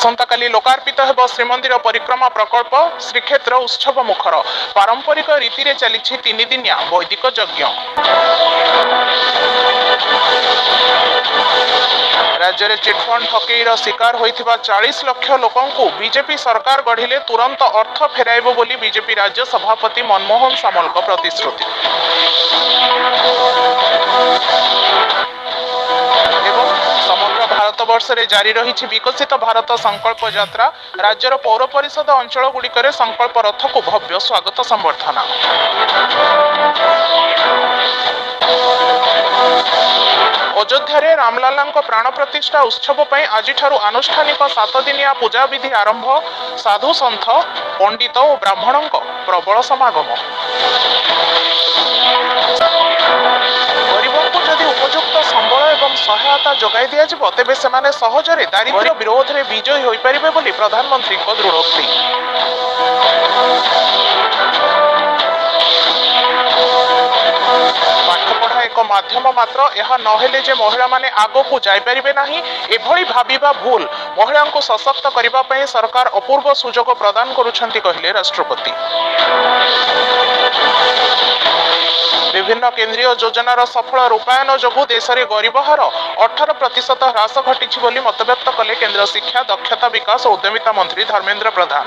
आसंताकाली लोकार्पित हेब श्रीमंदिर परिक्रमा प्रकल्प। श्रीक्षेत्र उत्सव मुखर पारंपरिक रीति रे चली 3 दिनिया वैदिक यज्ञ। राज्य में चिटफंड ठकईर शिकार होइथिबा 40 लाख लोकंकु बीजेपी सरकार गढ़िले तुरंत अर्थ फेराइबो बोली बीजेपी राज्य सभापति मनमोहन सामलक प्रतिश्रुति। समग्र भारत वर्ष में जारी रही विकसित भारत संकल्प यात्रा। राज्यर पौर परिषद अंचल गुड़िक संकल्प रथ को भव्य स्वागत संबर्धना। अयोध्या रामलाला प्राण प्रतिष्ठा उत्सव पर आज आनुष्ठानिक 7 दिनिया पूजा विधि आरंभ। साधु सन्थ पंडित और ब्राह्मणों प्रबल समागम। गरीबों को जदि उपयुक्त संबल एवं सहायता जोगाई दिया तेबे सेमाने सहजरे दारिद्र्य विरोध में विजयी हो पारिबे बोली प्रधानमंत्री को दृढ़ोक्ति। पाठपढ़ा एक माध्यम मात्र, यह नहेले जे महिला माने आगो को जाई परिबे नाही, एभली भाबिबा भूल। महिला को सशक्त करिबा पई सरकार अपूर्व सुजोग प्रदान करुछंती कहिले राष्ट्रपति। विभिन्न केंद्रीय योजनार सफल रूपायन जोगु देश में गरीब हार 18% ह्रास घटी बोली मतव्यक्त कले केंद्र शिक्षा दक्षता विकास और उद्यमिता मंत्री धर्मेंद्र प्रधान।